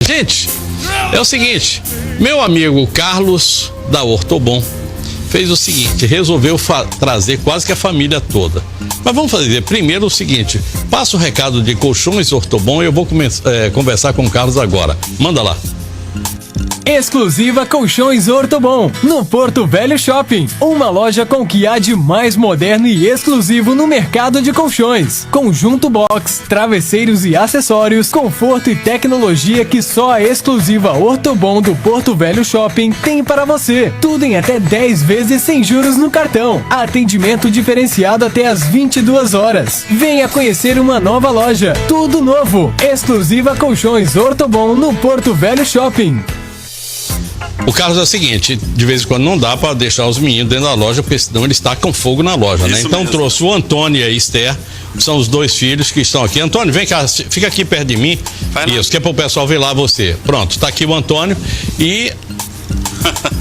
Gente, é o seguinte, meu amigo Carlos da Ortobon fez o seguinte, resolveu trazer quase que a família toda. Mas vamos fazer primeiro o seguinte, passa o recado de Colchões Ortobon e eu vou conversar com o Carlos agora. Manda lá. Exclusiva Colchões Ortobon, no Porto Velho Shopping. Uma loja com o que há de mais moderno e exclusivo no mercado de colchões. Conjunto box, travesseiros e acessórios, conforto e tecnologia que só a exclusiva Ortobon do Porto Velho Shopping tem para você. Tudo em até 10 vezes sem juros no cartão. Atendimento diferenciado até às 22 horas. Venha conhecer uma nova loja. Tudo novo. Exclusiva Colchões Ortobon no Porto Velho Shopping. O Carlos é o seguinte, de vez em quando não dá para deixar os meninos dentro da loja, porque senão eles tacam fogo na loja, né? Então mesmo. Trouxe o Antônio e a Esther, são os dois filhos que estão aqui. Antônio, vem cá, fica aqui perto de mim. Isso, que é para o pessoal ver lá você. Pronto, tá aqui o Antônio e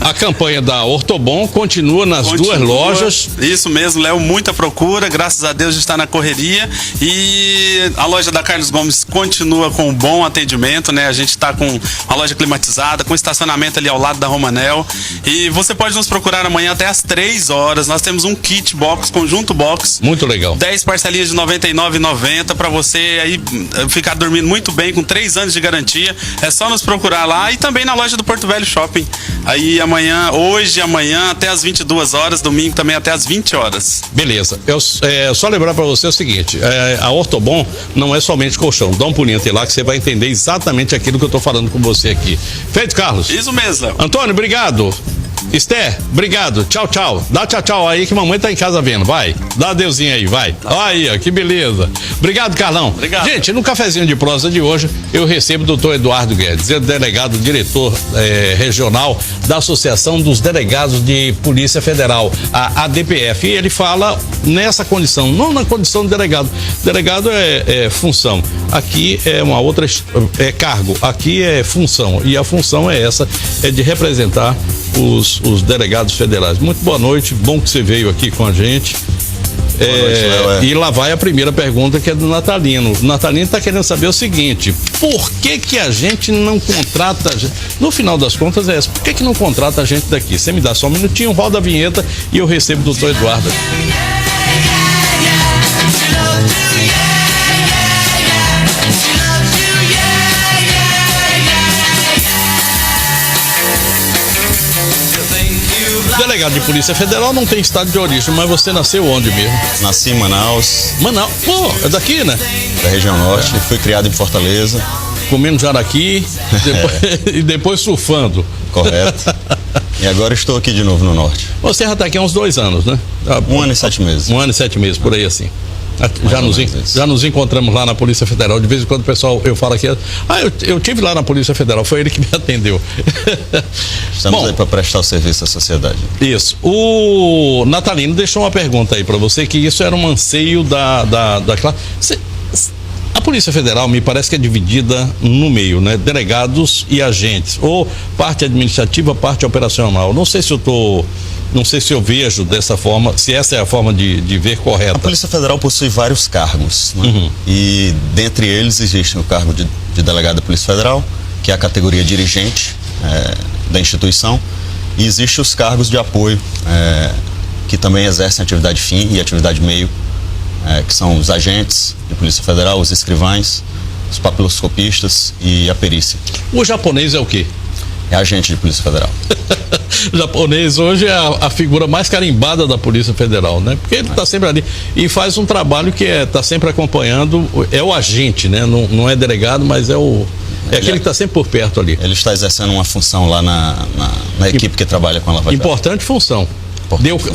a campanha da Ortobon continua nas duas lojas. Isso mesmo, Léo, muita procura, graças a Deus está na correria e a loja da Carlos Gomes continua com um bom atendimento, né? A gente está com a loja climatizada, com estacionamento ali ao lado da Romanel e você pode nos procurar amanhã até às 3 horas. Nós temos um kit box, conjunto box. Muito legal. 10 parcelinhas de R$ 99,90 para você aí ficar dormindo muito bem, com 3 anos de garantia. É só nos procurar lá e também na loja do Porto Velho Shopping. Aí amanhã, hoje, amanhã, até às 22 horas, domingo também até às 20 horas. Beleza. Só lembrar para você o seguinte, a Ortobon não é somente colchão. Dá um pulinho até lá que você vai entender exatamente aquilo que eu tô falando com você aqui. Feito, Carlos? Isso mesmo, Léo. Antônio, obrigado. Esther, obrigado. Tchau, tchau. Dá tchau, tchau aí que mamãe tá em casa vendo. Vai. Dá adeusinho aí, vai. Aí, ó, que beleza. Obrigado, Carlão. Obrigado. Gente, no cafezinho de prosa de hoje, eu recebo o doutor Eduardo Guedes, delegado, diretor regional da Associação dos Delegados de Polícia Federal, a ADPF. E ele fala nessa condição, não na condição de delegado. Delegado é função. Aqui é uma outra, cargo. Aqui é função. E a função é essa, é de representar os delegados federais. Muito boa noite, bom que você veio aqui com a gente. Boa noite, Léo. E lá vai a primeira pergunta, que é do Natalino. O Natalino está querendo saber o seguinte: por que a gente não contrata, no final das contas é essa, por que não contrata a gente daqui? Você me dá só um minutinho, roda a vinheta e eu recebo o doutor Eduardo. Delegado de Polícia Federal não tem estado de origem, mas você nasceu onde mesmo? Nasci em Manaus. Manaus? Pô, é daqui, né? Da região norte, fui criado em Fortaleza. Comendo jaraqui e depois surfando. Correto. E agora estou aqui de novo no norte. Você já está aqui há uns 2 anos, né? 1 ano e 7 meses. 1 ano e 7 meses, por aí assim. Já nos encontramos lá na Polícia Federal. De vez em quando o pessoal, eu falo aqui, eu tive lá na Polícia Federal, foi ele que me atendeu. Estamos aí para prestar o serviço à sociedade. Isso. O Natalino deixou uma pergunta aí para você, que isso era um anseio da classe. A Polícia Federal me parece que é dividida no meio, né? Delegados e agentes, ou parte administrativa, parte operacional. Não sei se eu vejo dessa forma, se essa é a forma de ver correta. A Polícia Federal possui vários cargos, né? Uhum. E dentre eles existe o cargo de delegado da Polícia Federal, que é a categoria dirigente da instituição, e existe os cargos de apoio, que também exercem atividade fim e atividade meio, que são os agentes de Polícia Federal, os escrivães, os papiloscopistas e a perícia. O japonês é o quê? É agente de Polícia Federal. O japonês hoje é a figura mais carimbada da Polícia Federal, né? Porque ele está sempre ali e faz um trabalho que está sempre acompanhando, é o agente, né? Não é delegado, mas é aquele que está sempre por perto ali. Ele está exercendo uma função lá na equipe que trabalha com a Lava Jato. Importante função.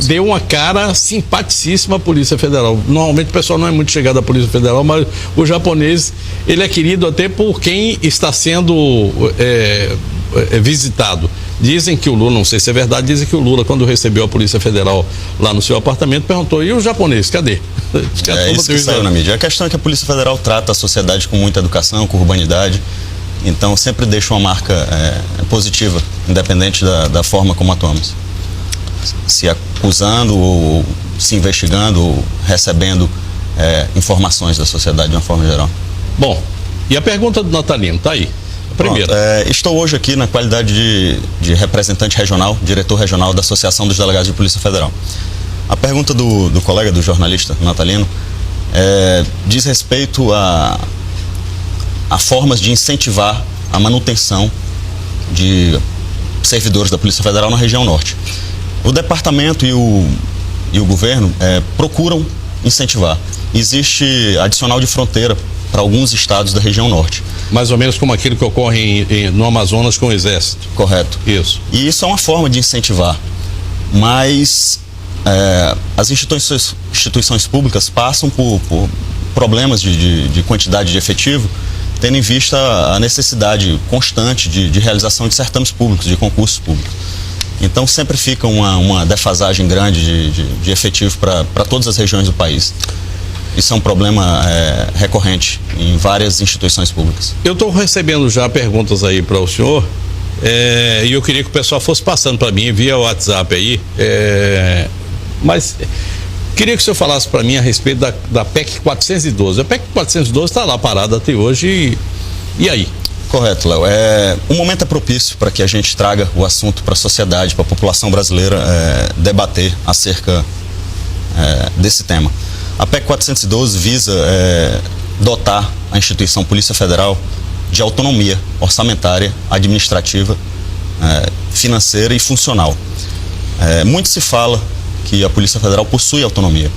Deu uma cara simpaticíssima à Polícia Federal. Normalmente o pessoal não é muito chegado à Polícia Federal, mas o japonês, ele é querido até por quem está sendo visitado. Dizem que o Lula, não sei se é verdade, dizem que o Lula, quando recebeu a Polícia Federal lá no seu apartamento, perguntou: e o japonês, cadê? É isso que saiu na mídia. A questão é que a Polícia Federal trata a sociedade com muita educação, com urbanidade, então sempre deixa uma marca positiva, independente da forma como atuamos. Se acusando ou se investigando ou recebendo informações da sociedade de uma forma geral. Bom, e a pergunta do Natalino, tá aí. Primeiro. Estou hoje aqui na qualidade de representante regional, diretor regional da Associação dos Delegados de Polícia Federal. A pergunta do colega, do jornalista Natalino, diz respeito a formas de incentivar a manutenção de servidores da Polícia Federal na região norte. O departamento e o governo procuram incentivar. Existe adicional de fronteira para alguns estados da região norte. Mais ou menos como aquilo que ocorre no Amazonas com o Exército. Correto. Isso. E isso é uma forma de incentivar. Mas as instituições públicas passam por problemas de quantidade de efetivo, tendo em vista a necessidade constante de realização de certames públicos, de concursos públicos. Então sempre fica uma defasagem grande de efetivo para todas as regiões do país. Isso é um problema recorrente em várias instituições públicas. Eu estou recebendo já perguntas aí para o senhor, e eu queria que o pessoal fosse passando para mim via WhatsApp aí, mas queria que o senhor falasse para mim a respeito da PEC 412. A PEC 412 está lá parada até hoje, e aí? Correto, Léo. O momento é propício para que a gente traga o assunto para a sociedade, para a população brasileira debater acerca desse tema. A PEC 412 visa dotar a instituição Polícia Federal de autonomia orçamentária, administrativa, financeira e funcional. Muito se fala que a Polícia Federal possui autonomia.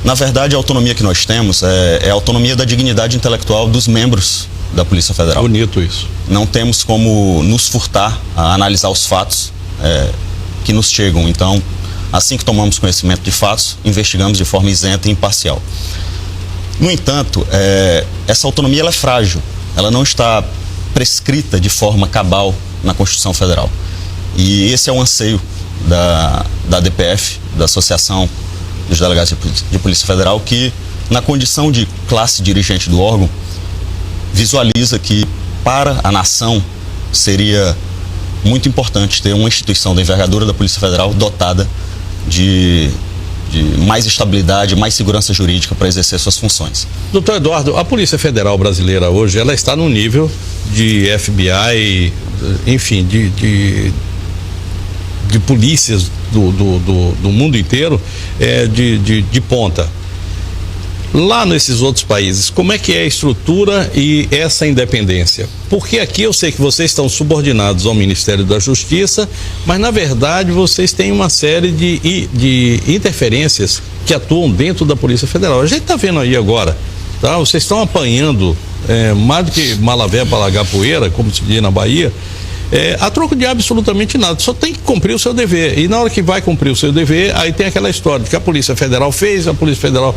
Na verdade, a autonomia que nós temos é a autonomia da dignidade intelectual dos membros da Polícia Federal. Bonito isso. Não temos como nos furtar a analisar os fatos que nos chegam. Então, assim que tomamos conhecimento de fatos, investigamos de forma isenta e imparcial. No entanto, essa autonomia ela é frágil. Ela não está prescrita de forma cabal na Constituição Federal. E esse é o anseio da DPF, da Associação dos Delegados de Polícia Federal, que, na condição de classe dirigente do órgão, visualiza que, para a nação, seria muito importante ter uma instituição da envergadura da Polícia Federal dotada de mais estabilidade, mais segurança jurídica para exercer suas funções. Doutor Eduardo, a Polícia Federal brasileira hoje, ela está no nível de FBI, enfim, de polícias do mundo inteiro, de ponta. Lá nesses outros países, como é que é a estrutura e essa independência? Porque aqui eu sei que vocês estão subordinados ao Ministério da Justiça, mas na verdade vocês têm uma série de interferências que atuam dentro da Polícia Federal. A gente está vendo aí agora, tá? Vocês estão apanhando mais do que malavé para alagar poeira, como se diz na Bahia, a troco de absolutamente nada, só tem que cumprir o seu dever. E na hora que vai cumprir o seu dever, aí tem aquela história de que a Polícia Federal fez, a Polícia Federal...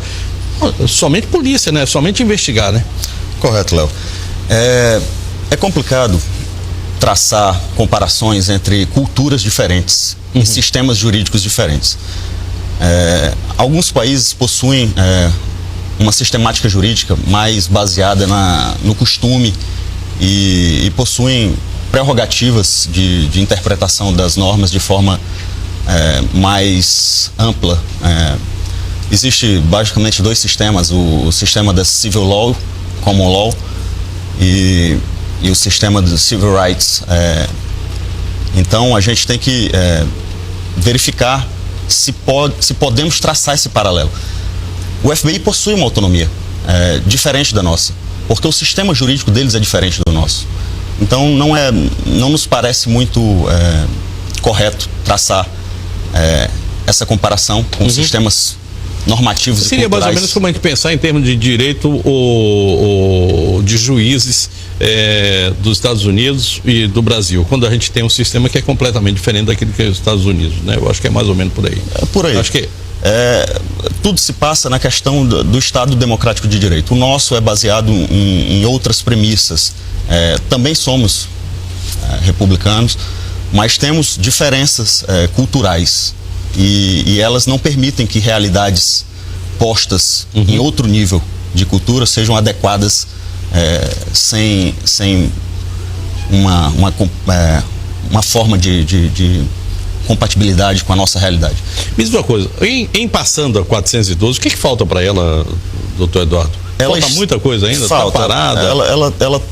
Somente polícia, né? Somente investigar, né? Correto, Léo. É complicado traçar comparações entre culturas diferentes e sistemas jurídicos diferentes. Alguns países possuem uma sistemática jurídica mais baseada no costume e possuem prerrogativas de interpretação das normas de forma mais ampla. Existe basicamente dois sistemas, o sistema da Civil Law, Common Law, e o sistema do Civil Rights. Então a gente tem que verificar se podemos traçar esse paralelo. O FBI possui uma autonomia diferente da nossa, porque o sistema jurídico deles é diferente do nosso. Então não nos parece muito correto traçar essa comparação com sistemas normativos seria e culturais. Mais ou menos como a gente pensar em termos de direito de juízes dos Estados Unidos e do Brasil, quando a gente tem um sistema que é completamente diferente daquele que é os Estados Unidos, né? Eu acho que é mais ou menos por aí. Por aí. Acho que tudo se passa na questão do Estado democrático de direito. O nosso é baseado em outras premissas. Também somos republicanos, mas temos diferenças culturais. E elas não permitem que realidades postas em outro nível de cultura sejam adequadas sem uma forma de compatibilidade com a nossa realidade. Me diz uma coisa, em passando a 412, o que falta para ela, doutor Eduardo? Falta muita coisa ainda? Falta. Tá parada? Ela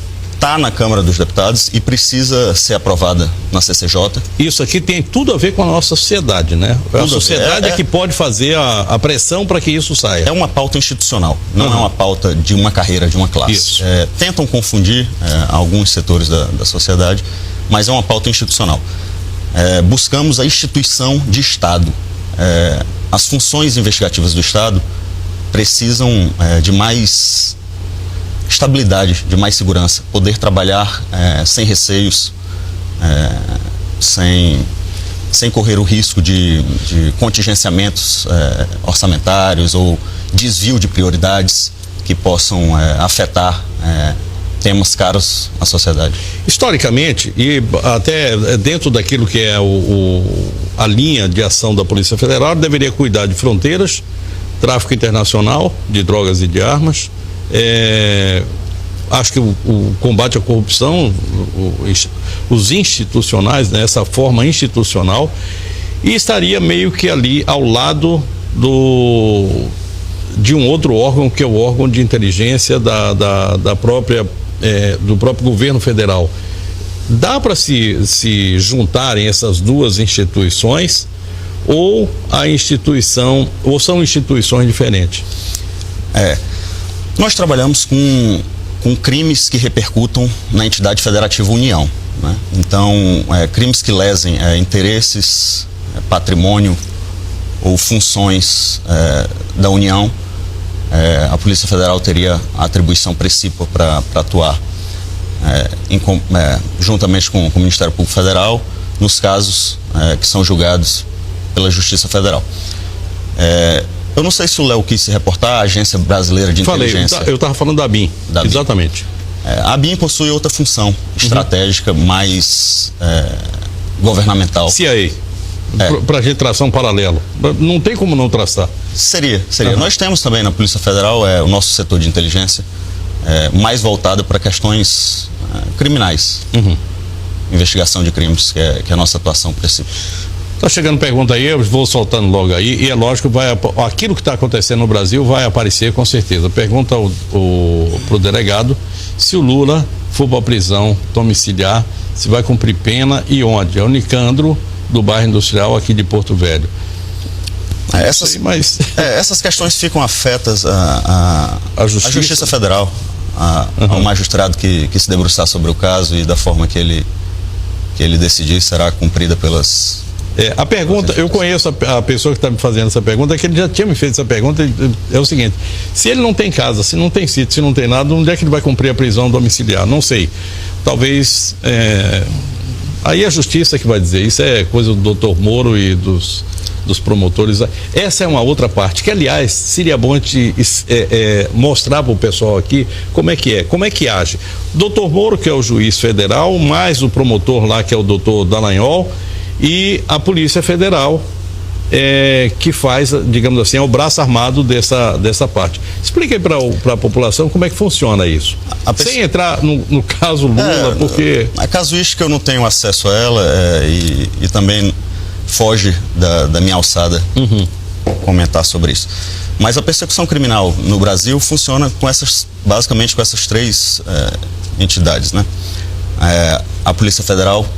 está na Câmara dos Deputados e precisa ser aprovada na CCJ. Isso aqui tem tudo a ver com a nossa sociedade, né? A sociedade é que pode fazer a pressão para que isso saia. É uma pauta institucional, não é uma pauta de uma carreira, de uma classe. Tentam confundir alguns setores da sociedade, mas é uma pauta institucional. Buscamos a instituição de Estado. As funções investigativas do Estado precisam de mais estabilidade, de mais segurança, poder trabalhar sem receios, sem correr o risco de contingenciamentos orçamentários ou desvio de prioridades que possam afetar temas caros à sociedade. Historicamente, e até dentro daquilo que é a linha de ação da Polícia Federal, deveria cuidar de fronteiras, tráfico internacional de drogas e de armas. Acho que o combate à corrupção, os institucionais, né, essa forma institucional, e estaria meio que ali ao lado de um outro órgão, que é o órgão de inteligência do próprio governo federal. Dá para se juntarem essas duas instituições ou são instituições diferentes? Nós trabalhamos com crimes que repercutam na entidade federativa União, né? Então, crimes que lesem interesses, patrimônio ou funções da União, a Polícia Federal teria a atribuição precípua para atuar juntamente com o Ministério Público Federal nos casos que são julgados pela Justiça Federal. Eu não sei se o Léo quis se reportar, a Agência Brasileira de Inteligência. Eu estava falando da ABIN. Exatamente. A ABIN possui outra função estratégica, mais governamental. CIA. Para a gente traçar um paralelo. Não tem como não traçar. Seria. Nós temos também na Polícia Federal o nosso setor de inteligência mais voltado para questões criminais. Investigação de crimes, que é a nossa atuação principal. Tá chegando pergunta aí, eu vou soltando logo aí, e é lógico, aquilo que está acontecendo no Brasil vai aparecer com certeza. Pergunta pro delegado se o Lula for para a prisão domiciliar, se vai cumprir pena e onde? É o Nicandro, do bairro Industrial aqui de Porto Velho. Essas questões ficam afetas à Justiça Federal, ao magistrado que se debruçar sobre o caso, e da forma que ele decidir será cumprida pelas... A pergunta, eu conheço a pessoa que está me fazendo essa pergunta, que ele já tinha me feito essa pergunta, é o seguinte: se ele não tem casa, se não tem sítio, se não tem nada, onde é que ele vai cumprir a prisão domiciliar? Não sei. Talvez, aí a justiça que vai dizer, isso é coisa do Dr. Moro e dos promotores. Essa é uma outra parte, que aliás, seria bom mostrar para o pessoal aqui como é que age. Dr. Moro, que é o juiz federal, mais o promotor lá, que é o Dr. Dallagnol, e a Polícia Federal, que faz, digamos assim, é o braço armado dessa parte. Explique aí para a população como é que funciona isso. Sem entrar no caso Lula, porque... A casuística eu não tenho acesso a ela, e também foge da minha alçada comentar sobre isso. Mas a persecução criminal no Brasil funciona basicamente com essas três entidades, né? A Polícia Federal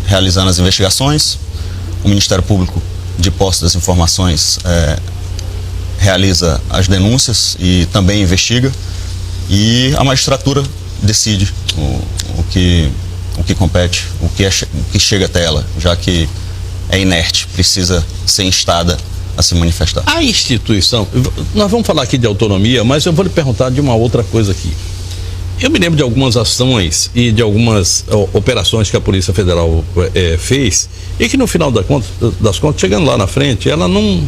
realizando as investigações, o Ministério Público, de posse das informações, realiza as denúncias e também investiga, e a magistratura decide o que compete, o que chega até ela, já que é inerte, precisa ser instada a se manifestar. A instituição, nós vamos falar aqui de autonomia, mas eu vou lhe perguntar de uma outra coisa aqui. Eu me lembro de algumas ações e de algumas operações que a Polícia Federal fez, e que no final das contas, chegando lá na frente, ela não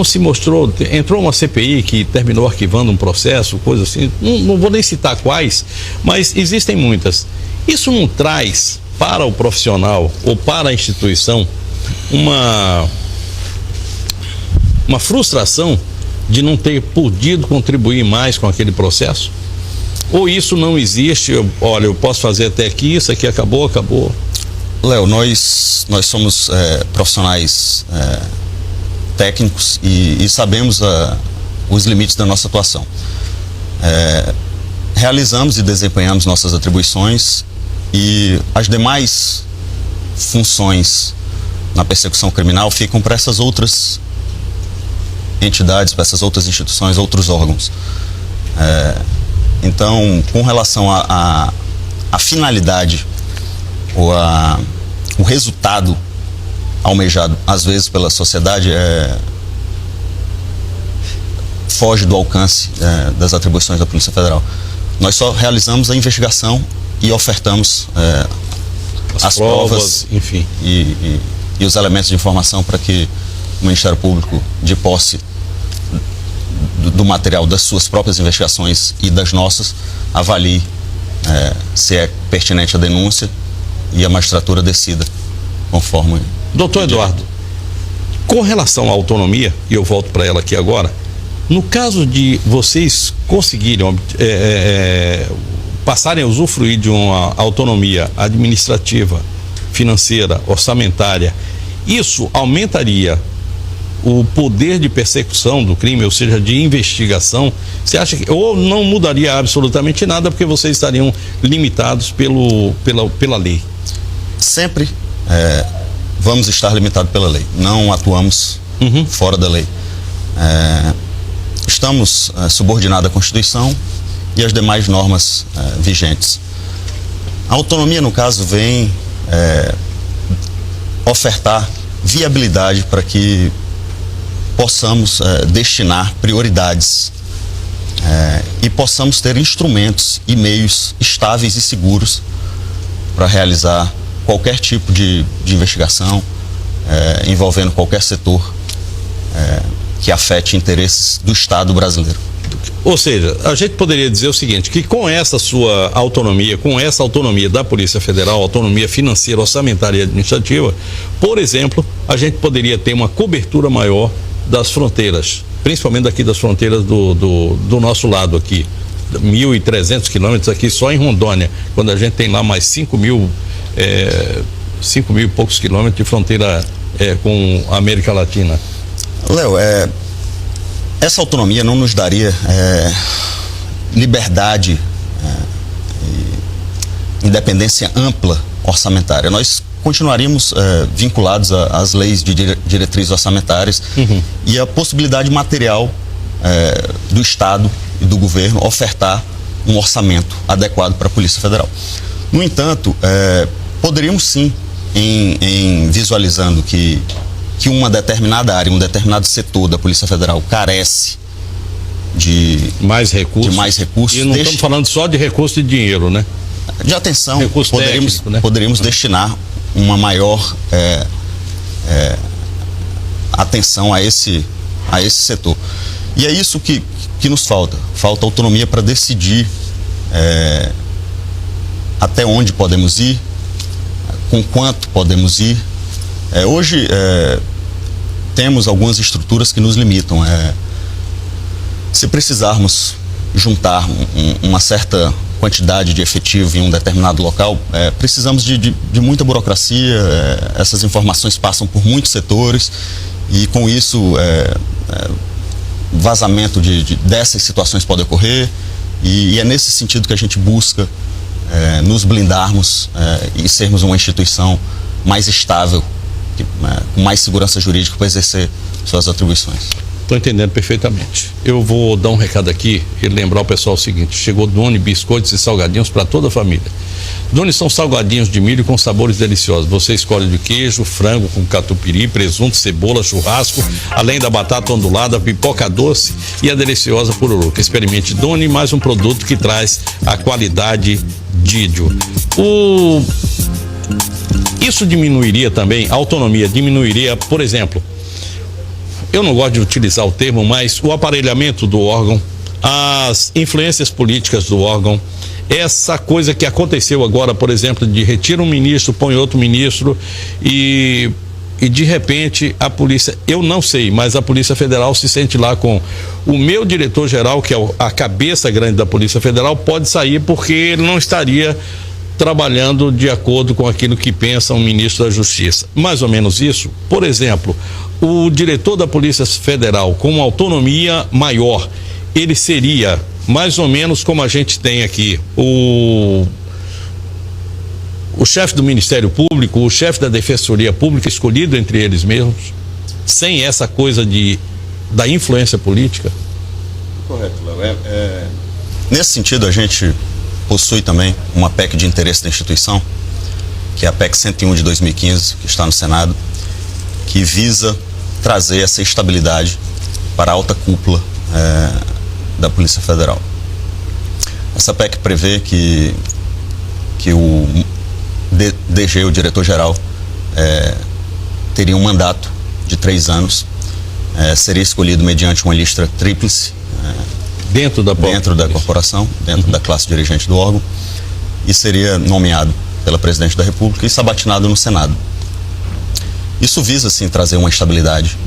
se mostrou. Entrou uma CPI que terminou arquivando um processo, coisa assim, não vou nem citar quais, mas existem muitas. Isso não traz para o profissional ou para a instituição uma frustração de não ter podido contribuir mais com aquele processo? Ou isso não existe? Olha, eu posso fazer até aqui, isso aqui acabou. Léo, nós somos profissionais técnicos e sabemos os limites da nossa atuação. realizamos e desempenhamos nossas atribuições e as demais funções na persecução criminal ficam para essas outras entidades, para essas outras instituições, outros órgãos. Então, com relação à finalidade ou o resultado almejado, às vezes, pela sociedade, foge do alcance das atribuições da Polícia Federal. Nós só realizamos a investigação e ofertamos as provas, enfim, e os elementos de informação para que o Ministério Público, de posse do material das suas próprias investigações e das nossas, avalie se é pertinente a denúncia e a magistratura decida conforme. Doutor Eduardo, com relação à autonomia, e eu volto para ela aqui agora, no caso de vocês conseguirem passarem a usufruir de uma autonomia administrativa, financeira, orçamentária, isso aumentaria o poder de persecução do crime, ou seja, de investigação? Você acha que ou não mudaria absolutamente nada porque vocês estariam limitados pela lei? Sempre vamos estar limitados pela lei. Não atuamos fora da lei. Estamos subordinados à Constituição e às demais normas vigentes. A autonomia, no caso, vem ofertar viabilidade para que possamos destinar prioridades e possamos ter instrumentos e meios estáveis e seguros para realizar qualquer tipo de investigação envolvendo qualquer setor que afete interesses do Estado brasileiro. Ou seja, a gente poderia dizer o seguinte, que com essa sua autonomia, com essa autonomia da Polícia Federal, autonomia financeira, orçamentária e administrativa, por exemplo, a gente poderia ter uma cobertura maior das fronteiras, principalmente daqui das fronteiras do nosso lado aqui, 1.300 quilômetros aqui só em Rondônia, quando a gente tem lá mais 5 mil e poucos quilômetros de fronteira com a América Latina. Léo, essa autonomia não nos daria liberdade e independência ampla orçamentária. Nós continuaríamos vinculados às leis de diretrizes orçamentárias e a possibilidade material do Estado e do governo ofertar um orçamento adequado para a Polícia Federal. No entanto, poderíamos sim, em visualizando que uma determinada área, um determinado setor da Polícia Federal carece de mais recursos. E não estamos falando só de recurso de dinheiro, né? De atenção, técnico, poderíamos destinar uma maior atenção a esse setor. E é isso que nos falta. Falta autonomia para decidir até onde podemos ir, com quanto podemos ir. Hoje temos algumas estruturas que nos limitam. Se precisarmos juntar uma certa quantidade de efetivo em um determinado local, precisamos de muita burocracia, essas informações passam por muitos setores e com isso vazamento dessas situações pode ocorrer e é nesse sentido que a gente busca nos blindarmos e sermos uma instituição mais estável, com mais segurança jurídica para exercer suas atribuições. Estou entendendo perfeitamente. Eu vou dar um recado aqui e lembrar o pessoal o seguinte: chegou Doni biscoitos e salgadinhos para toda a família. Doni são salgadinhos de milho com sabores deliciosos. Você escolhe de queijo, frango com catupiry, presunto, cebola, churrasco, além da batata ondulada, pipoca doce e a deliciosa pururuca. Experimente Doni, mais um produto que traz a qualidade Didio. Isso diminuiria também, a autonomia diminuiria, por exemplo, eu não gosto de utilizar o termo, mas o aparelhamento do órgão, as influências políticas do órgão, essa coisa que aconteceu agora, por exemplo, de retira um ministro, põe outro ministro e de repente a polícia, eu não sei, mas a Polícia Federal se sente lá com o meu diretor-geral, que é a cabeça grande da Polícia Federal, pode sair porque ele não estaria trabalhando de acordo com aquilo que pensa o ministro da Justiça. Mais ou menos isso. Por exemplo, o diretor da Polícia Federal com uma autonomia maior, ele seria mais ou menos como a gente tem aqui o chefe do Ministério Público, o chefe da Defensoria Pública, escolhido entre eles mesmos, sem essa coisa da influência política? Correto, Léo. Nesse sentido, a gente possui também uma PEC de interesse da instituição, que é a PEC 101 de 2015, que está no Senado, que visa trazer essa estabilidade para a alta cúpula da Polícia Federal. Essa PEC prevê que o DG, o diretor-geral, teria um mandato de 3 anos, seria escolhido mediante uma lista tríplice dentro da corporação, dentro da classe dirigente do órgão, e seria nomeado pela Presidente da República e sabatinado no Senado. Isso visa, sim, trazer uma estabilidade,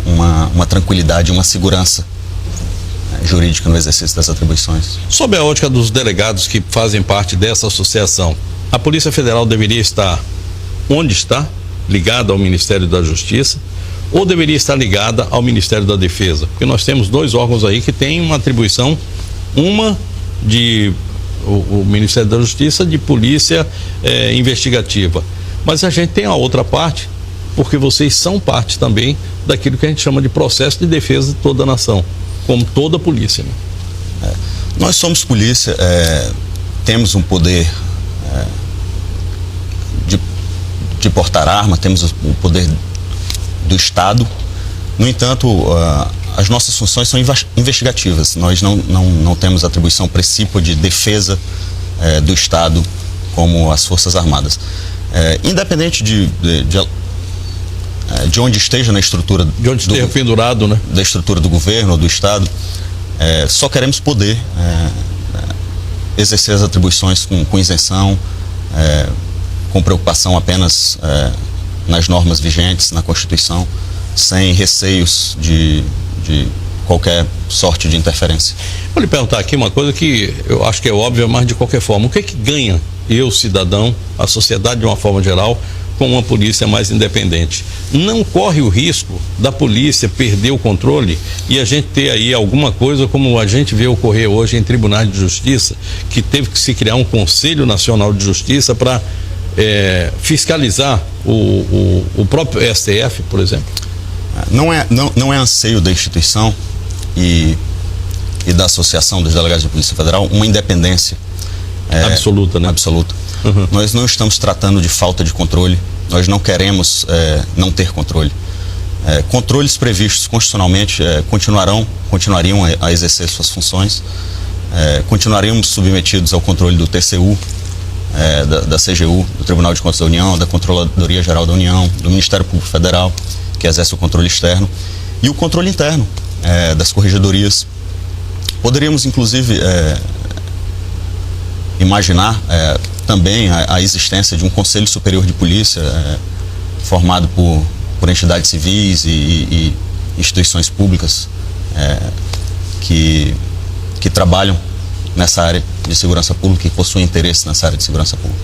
uma tranquilidade, uma segurança jurídica no exercício das atribuições. Sob a ótica dos delegados que fazem parte dessa associação, a Polícia Federal deveria estar onde está, ligada ao Ministério da Justiça, ou deveria estar ligada ao Ministério da Defesa? Porque nós temos 2 órgãos aí que têm uma atribuição, uma de o Ministério da Justiça de polícia investigativa, mas a gente tem a outra parte, porque vocês são parte também daquilo que a gente chama de processo de defesa de toda a nação, como toda a polícia, né? Nós somos polícia, temos um poder de portar arma, temos o poder do Estado. No entanto, as nossas funções são investigativas. Nós não temos atribuição precípua de defesa do Estado como as Forças Armadas. Independente de onde esteja na estrutura... De onde esteja pendurado, né? Da estrutura do governo ou do Estado, só queremos poder exercer as atribuições com isenção, com preocupação apenas nas normas vigentes, na Constituição, sem receios de qualquer sorte de interferência. Vou lhe perguntar aqui uma coisa que eu acho que é óbvia, mas de qualquer forma, o que é que ganha eu, cidadão, a sociedade de uma forma geral, com uma polícia mais independente? Não corre o risco da polícia perder o controle e a gente ter aí alguma coisa como a gente vê ocorrer hoje em tribunais de justiça, que teve que se criar um Conselho Nacional de Justiça para fiscalizar o próprio STF, por exemplo? Não é anseio da instituição e da Associação dos Delegados de Polícia Federal uma independência absoluta, né? Absoluta. Uhum. Nós não estamos tratando de falta de controle, nós não queremos não ter controle. Controles previstos constitucionalmente continuariam a exercer suas funções, continuaríamos submetidos ao controle do TCU, da CGU, do Tribunal de Contas da União, da Controladoria Geral da União, do Ministério Público Federal, que exerce o controle externo, e o controle interno das corregedorias. Poderíamos, inclusive, imaginar também a existência de um Conselho Superior de Polícia, formado por entidades civis e instituições públicas que trabalham nessa área de segurança pública e possuem interesse nessa área de segurança pública.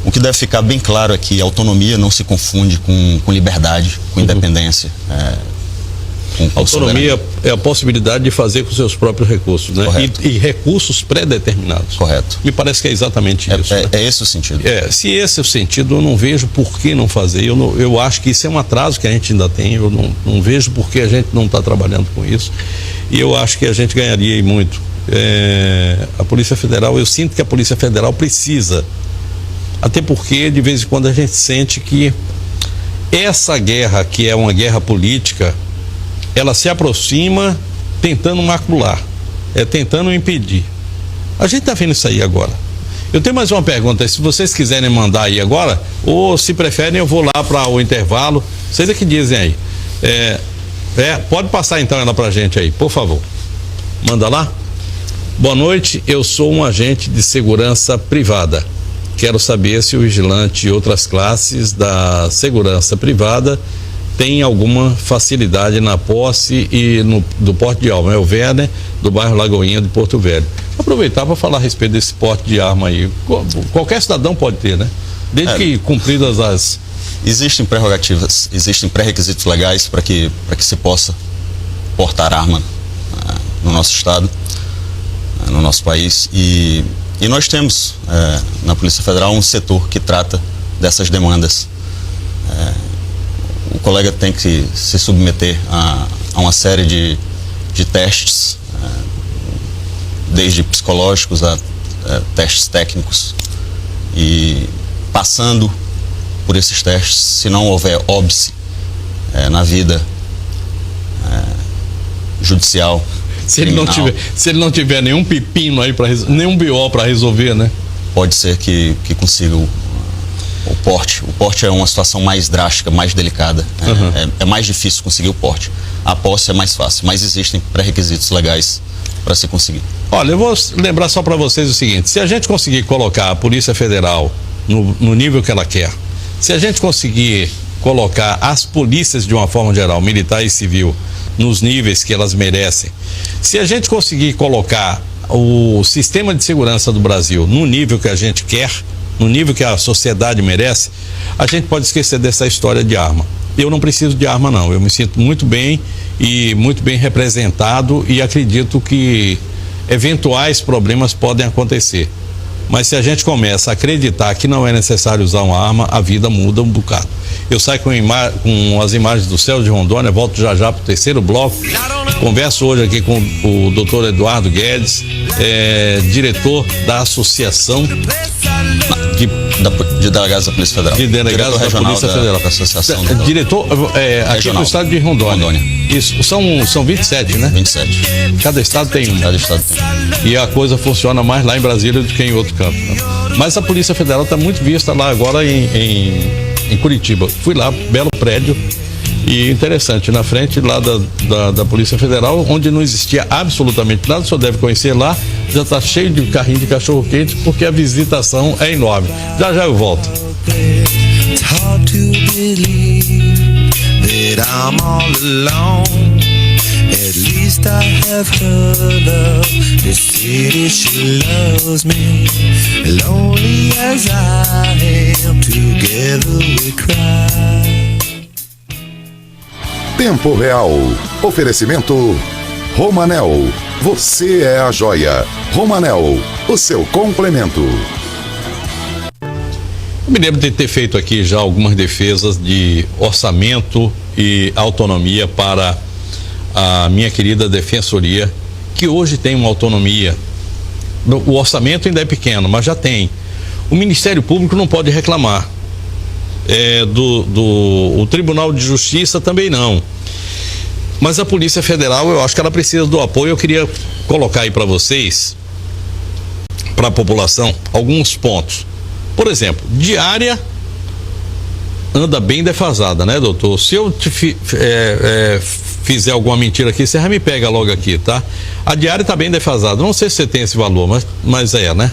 O que deve ficar bem claro é que autonomia não se confunde com liberdade, com independência. Autonomia é a possibilidade de fazer com seus próprios recursos, né? E recursos pré-determinados. Correto. Me parece que é exatamente isso. É esse o sentido. Se esse é o sentido, eu não vejo por que não fazer. Eu acho que isso é um atraso que a gente ainda tem. Eu não vejo por que a gente não está trabalhando com isso. E eu acho que a gente ganharia muito. A Polícia Federal, eu sinto que a Polícia Federal precisa, até porque de vez em quando a gente sente que essa guerra, que é uma guerra política, ela se aproxima tentando macular, tentando impedir. A gente está vendo isso aí agora. Eu tenho mais uma pergunta, se vocês quiserem mandar aí agora, ou se preferem eu vou lá para o intervalo, vocês é que dizem aí. Pode passar então ela para a gente aí, por favor. Manda lá. Boa noite, eu sou um agente de segurança privada. Quero saber se o vigilante e outras classes da segurança privada têm alguma facilidade na posse e do porte de arma. É o Werner, do bairro Lagoinha de Porto Velho. Aproveitar para falar a respeito desse porte de arma aí. Qualquer cidadão pode ter, né? Desde que cumpridas as... Existem prerrogativas, existem pré-requisitos legais para que se possa portar arma no nosso estado. no nosso país. E nós temos na Polícia Federal um setor que trata dessas demandas. O colega tem que se submeter a uma série de testes, desde psicológicos a testes técnicos, e passando por esses testes, se não houver óbice na vida judicial, se ele não tiver nenhum pepino aí, nenhum BO para resolver, né? Pode ser que consiga o porte. O porte é uma situação mais drástica, mais delicada. É mais difícil conseguir o porte. A posse é mais fácil, mas existem pré-requisitos legais para se conseguir. Olha, eu vou lembrar só para vocês o seguinte: se a gente conseguir colocar a Polícia Federal no nível que ela quer, se a gente conseguir colocar as polícias de uma forma geral, militar e civil, nos níveis que elas merecem, se a gente conseguir colocar o sistema de segurança do Brasil no nível que a gente quer, no nível que a sociedade merece, a gente pode esquecer dessa história de arma. Eu não preciso de arma, não. Eu me sinto muito bem e muito bem representado, e acredito que eventuais problemas podem acontecer. Mas se a gente começa a acreditar que não é necessário usar uma arma, a vida muda um bocado. Eu saio com as imagens do céu de Rondônia, volto já para o terceiro bloco. Converso hoje aqui com o doutor Eduardo Guedes, diretor da Associação de Delegados da Polícia Federal. De Delegados da Polícia Federal. Da Associação. Diretor aqui no estado de Rondônia. Isso, são 27, né? 27. Cada estado tem um. Cada estado tem. E a coisa funciona mais lá em Brasília do que em outro campo, né? Mas a Polícia Federal está muito vista lá agora em Curitiba. Fui lá, belo prédio, e interessante, na frente lá da Polícia Federal, onde não existia absolutamente nada, o senhor deve conhecer lá, já está cheio de carrinho de cachorro-quente, porque a visitação é enorme. Já eu volto. At least I have her love. The city, she loves me. Lonely as I am, together we cry. Tempo Real. Oferecimento Romanel. Você é a joia. Romanel, o seu complemento. Eu me lembro de ter feito aqui já algumas defesas de orçamento e autonomia para a minha querida Defensoria, que hoje tem uma autonomia. O orçamento ainda é pequeno, mas já tem. O Ministério Público não pode reclamar. O Tribunal de Justiça também não. Mas a Polícia Federal, eu acho que ela precisa do apoio. Eu queria colocar aí para vocês, para a população, alguns pontos. Por exemplo, diária anda bem defasada, né, doutor? Se eu fizer alguma mentira aqui, você já me pega logo aqui, tá? A diária está bem defasada. Não sei se você tem esse valor, mas né?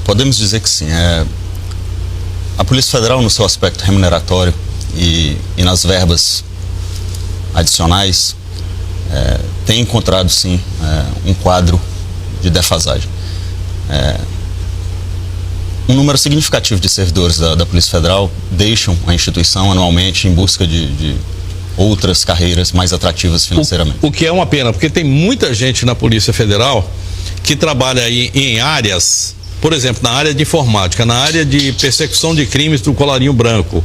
Podemos dizer que sim. A Polícia Federal, no seu aspecto remuneratório e nas verbas adicionais, tem encontrado sim um quadro de defasagem. Um número significativo de servidores da Polícia Federal deixam a instituição anualmente em busca de outras carreiras mais atrativas financeiramente. O que é uma pena, porque tem muita gente na Polícia Federal que trabalha aí em áreas, por exemplo, na área de informática, na área de persecução de crimes do colarinho branco.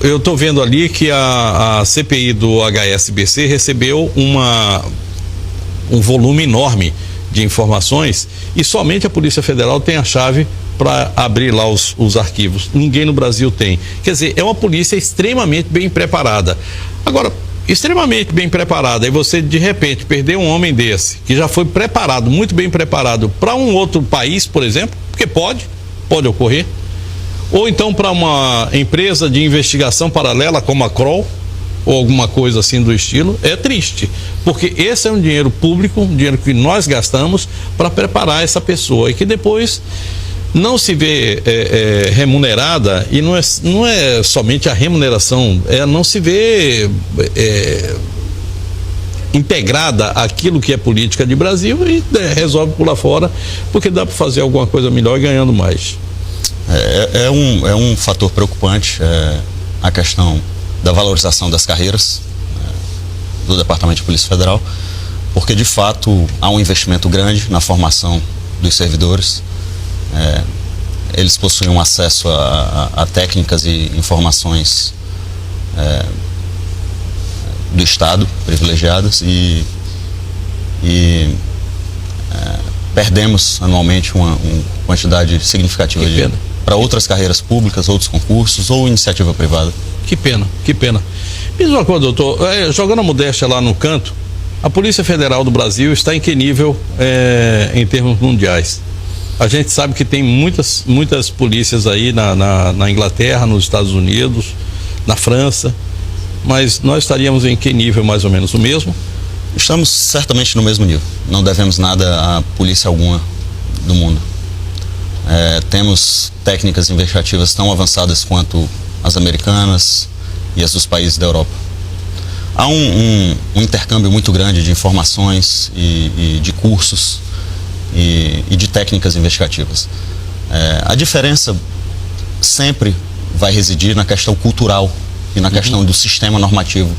Eu estou vendo ali que a CPI do HSBC recebeu um volume enorme de informações, e somente a Polícia Federal tem a chave para abrir lá os arquivos. Ninguém no Brasil tem. Quer dizer, é uma polícia extremamente bem preparada. Agora, extremamente bem preparada, e você de repente perder um homem desse, que já foi preparado, muito bem preparado, para um outro país, por exemplo, porque pode ocorrer, ou então para uma empresa de investigação paralela como a Kroll, ou alguma coisa assim do estilo, é triste, porque esse é um dinheiro público, um dinheiro que nós gastamos para preparar essa pessoa, e que depois não se vê remunerada, e não é somente a remuneração, não se vê integrada aquilo que é política de Brasil, e resolve pular fora, porque dá para fazer alguma coisa melhor e ganhando mais. É um fator preocupante, a questão da valorização das carreiras do Departamento de Polícia Federal, porque de fato há um investimento grande na formação dos servidores. Eles possuem um acesso a técnicas e informações do Estado, privilegiadas, e perdemos anualmente uma quantidade significativa para outras carreiras públicas, outros concursos ou iniciativa privada. Que pena, que pena. Me diz uma coisa, doutor, jogando a modéstia lá no canto, a Polícia Federal do Brasil está em que nível em termos mundiais? A gente sabe que tem muitas polícias aí na Inglaterra, nos Estados Unidos, na França, mas nós estaríamos em que nível mais ou menos? O mesmo? Estamos certamente no mesmo nível. Não devemos nada a polícia alguma do mundo. Temos técnicas investigativas tão avançadas quanto as americanas e as dos países da Europa. Há um intercâmbio muito grande de informações e de cursos e de técnicas investigativas. A diferença sempre vai residir na questão cultural e na questão do sistema normativo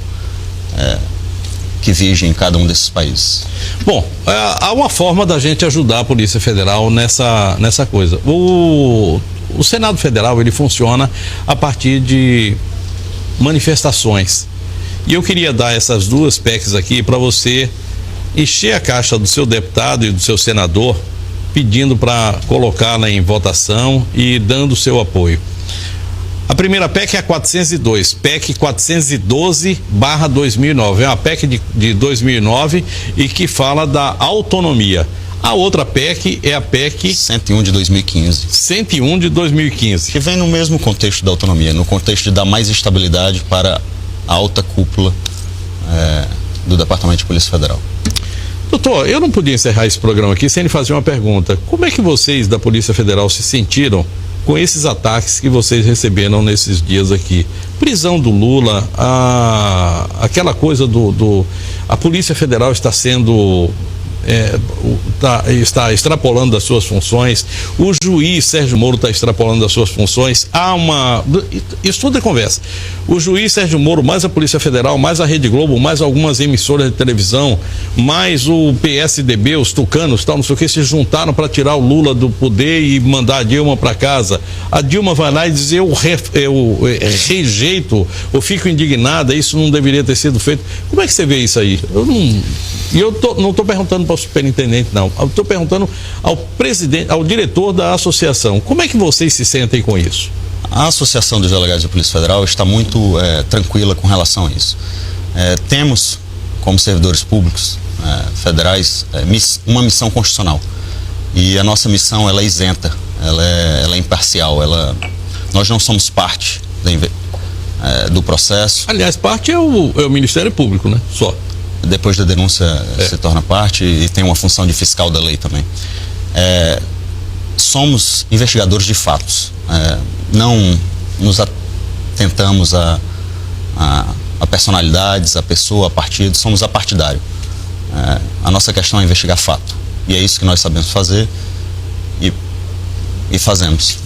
que vige em cada um desses países. Bom, há uma forma da gente ajudar a Polícia Federal nessa coisa. O Senado Federal, ele funciona a partir de manifestações. E eu queria dar essas duas PECs aqui para você encher a caixa do seu deputado e do seu senador, pedindo para colocá-la em votação e dando o seu apoio. A primeira PEC é a 402, PEC 412/2009. É uma PEC de 2009 e que fala da autonomia. A outra PEC é a PEC 101 de 2015. 101 de 2015. Que vem no mesmo contexto da autonomia, no contexto de dar mais estabilidade para a alta cúpula do Departamento de Polícia Federal. Doutor, eu não podia encerrar esse programa aqui sem lhe fazer uma pergunta. Como é que vocês da Polícia Federal se sentiram com esses ataques que vocês receberam nesses dias aqui? Prisão do Lula, aquela coisa a Polícia Federal está sendo está extrapolando das suas funções, o juiz Sérgio Moro está extrapolando das suas funções. Isso tudo é conversa. O juiz Sérgio Moro, mais a Polícia Federal, mais a Rede Globo, mais algumas emissoras de televisão, mais o PSDB, os tucanos, tal, não sei o que, se juntaram para tirar o Lula do poder e mandar a Dilma para casa. A Dilma vai lá e diz: eu rejeito, eu fico indignada, isso não deveria ter sido feito. Como é que você vê isso aí? Eu não estou perguntando para o superintendente, não. Eu estou perguntando ao presidente, ao diretor da associação. Como é que vocês se sentem com isso? A Associação dos Delegados da Polícia Federal está muito tranquila com relação a isso. Temos, como servidores públicos federais, uma missão constitucional. E a nossa missão, ela é isenta, ela é imparcial, nós não somos parte do processo. Aliás, parte é o Ministério Público, né? Só. Depois da denúncia se torna parte e tem uma função de fiscal da lei também. Somos investigadores de fatos. Não nos atentamos a personalidades, a pessoa, a partido, somos apartidário. A nossa questão é investigar fato. E é isso que nós sabemos fazer e fazemos.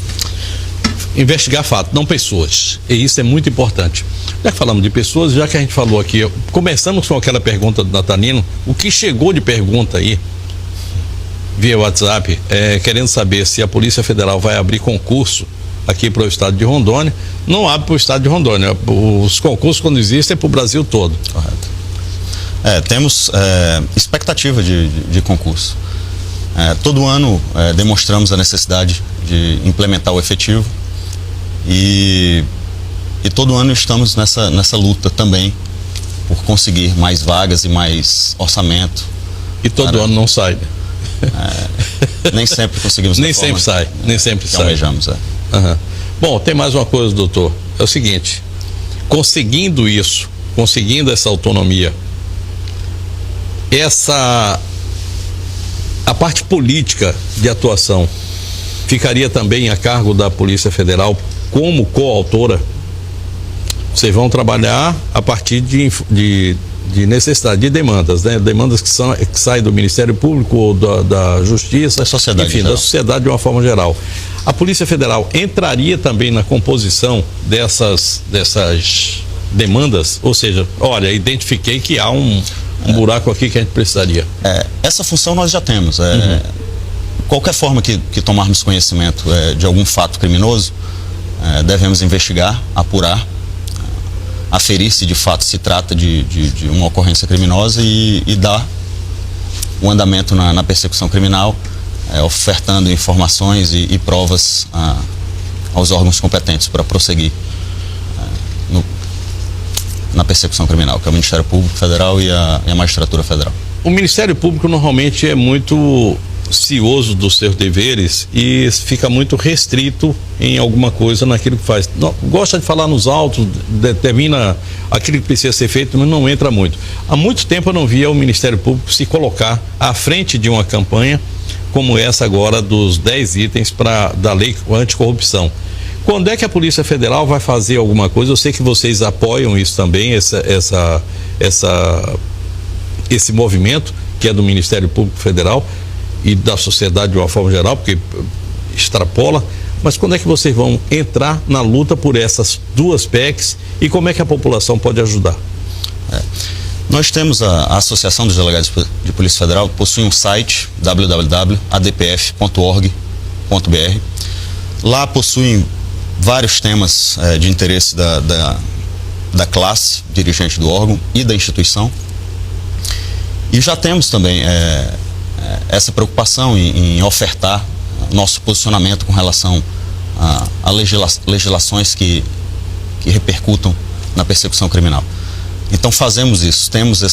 Investigar fato, não pessoas. E isso é muito importante. Já que falamos de pessoas, já que a gente falou aqui, começamos com aquela pergunta do Natalino, o que chegou de pergunta aí, via WhatsApp, querendo saber se a Polícia Federal vai abrir concurso aqui para o estado de Rondônia. Não abre para o estado de Rondônia. Os concursos, quando existem, é para o Brasil todo. Correto. Temos expectativa de concurso. Todo ano demonstramos a necessidade de implementar o efetivo e todo ano estamos nessa luta também por conseguir mais vagas e mais orçamento. E todo ano não sai. Nem sempre conseguimos. Nem sempre sai. Nem sempre sai. Almejamos. Uhum. Bom, tem mais uma coisa, doutor. É o seguinte: conseguindo isso, conseguindo essa autonomia, a parte política de atuação ficaria também a cargo da Polícia Federal como coautora? Vocês vão trabalhar a partir de necessidade, de demandas, né? Demandas que saem do Ministério Público ou da Justiça, da sociedade, enfim, da sociedade de uma forma geral. A Polícia Federal entraria também na composição dessas demandas? Ou seja, olha, identifiquei que há um buraco aqui que a gente precisaria. Essa função nós já temos. Qualquer forma que tomarmos conhecimento de algum fato criminoso, devemos investigar, apurar, aferir se de fato se trata de uma ocorrência criminosa e dar o andamento na persecução criminal, ofertando informações e provas aos órgãos competentes para prosseguir na persecução criminal, que é o Ministério Público Federal e a Magistratura Federal. O Ministério Público normalmente é muito cioso dos seus deveres e fica muito restrito em alguma coisa naquilo que faz. Gosta de falar nos autos, determina aquilo que precisa ser feito, mas não entra muito. Há muito tempo eu não via o Ministério Público se colocar à frente de uma campanha como essa agora dos 10 itens da lei anticorrupção. Quando é que a Polícia Federal vai fazer alguma coisa? Eu sei que vocês apoiam isso também, esse movimento que é do Ministério Público Federal e da sociedade de uma forma geral, porque extrapola, mas quando é que vocês vão entrar na luta por essas duas PECs e como é que a população pode ajudar? Nós temos a Associação dos Delegados de Polícia Federal, possui um site www.adpf.org.br. Lá possuem vários temas de interesse da classe dirigente do órgão e da instituição. E já temos também essa preocupação em ofertar nosso posicionamento com relação a legislações que repercutam na persecução criminal. Então fazemos isso, temos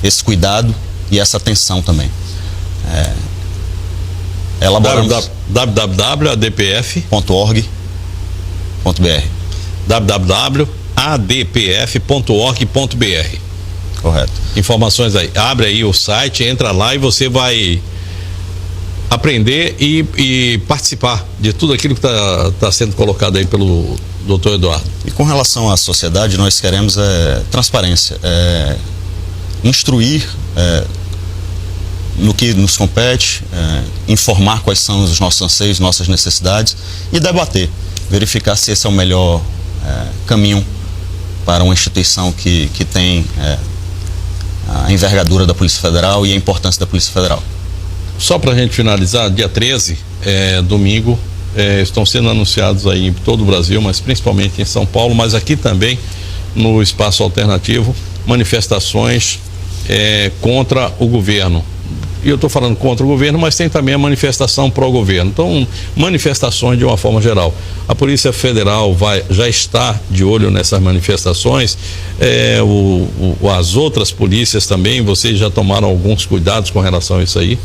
esse cuidado e essa atenção também. Elaboramos www.adpf.org.br www.adpf.org.br. Correto. Informações aí. Abre aí o site, entra lá e você vai aprender e participar de tudo aquilo que está sendo colocado aí pelo Dr. Eduardo. E com relação à sociedade, nós queremos transparência, instruir no que nos compete, informar quais são os nossos anseios, nossas necessidades e debater, verificar se esse é o melhor caminho para uma instituição que tem a envergadura da Polícia Federal e a importância da Polícia Federal. Só para a gente finalizar, dia 13, domingo, estão sendo anunciados aí em todo o Brasil, mas principalmente em São Paulo, mas aqui também no Espaço Alternativo, manifestações contra o governo. E eu estou falando contra o governo, mas tem também a manifestação pró-governo. Então, manifestações de uma forma geral. A Polícia Federal já está de olho nessas manifestações. As outras polícias também, vocês já tomaram alguns cuidados com relação a isso aí?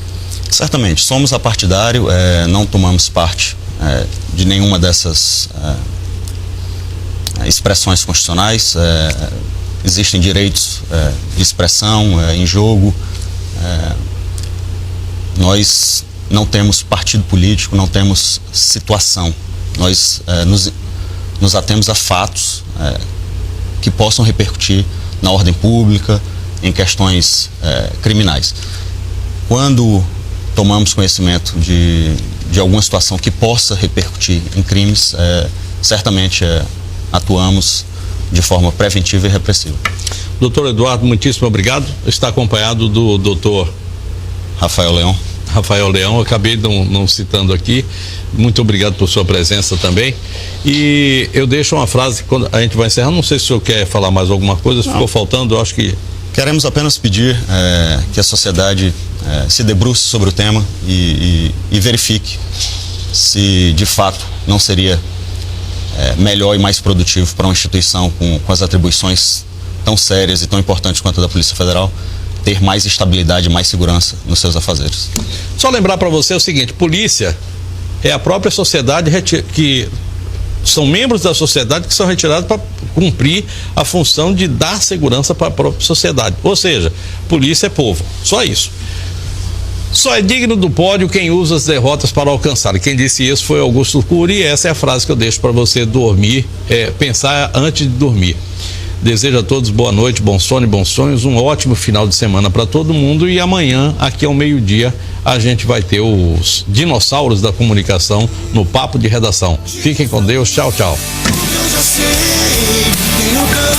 Certamente. Somos apartidário, não tomamos parte de nenhuma dessas expressões constitucionais. Existem direitos de expressão em jogo. Nós não temos partido político, não temos situação. Nós nos atemos a fatos que possam repercutir na ordem pública, em questões criminais. Quando tomamos conhecimento de alguma situação que possa repercutir em crimes, certamente atuamos de forma preventiva e repressiva. Doutor Eduardo, muitíssimo obrigado. Está acompanhado do doutor Rafael Leão, eu acabei não citando aqui. Muito obrigado por sua presença também. E eu deixo uma frase, quando a gente vai encerrar, não sei se o senhor quer falar mais alguma coisa, se ficou faltando, eu acho que... Queremos apenas pedir que a sociedade se debruce sobre o tema e verifique se de fato não seria melhor e mais produtivo para uma instituição com as atribuições tão sérias e tão importantes quanto a da Polícia Federal ter mais estabilidade e mais segurança nos seus afazeres. Só lembrar para você o seguinte: polícia é a própria sociedade que são membros da sociedade que são retirados para cumprir a função de dar segurança para a própria sociedade. Ou seja, polícia é povo. Só isso. Só é digno do pódio quem usa as derrotas para alcançar. E quem disse isso foi Augusto Cury, e essa é a frase que eu deixo para você dormir, pensar antes de dormir. Desejo a todos boa noite, bom sono e bons sonhos, um ótimo final de semana para todo mundo, e amanhã, aqui ao meio-dia, a gente vai ter os dinossauros da comunicação no Papo de Redação. Fiquem com Deus, tchau, tchau. Eu já sei, quem não canta,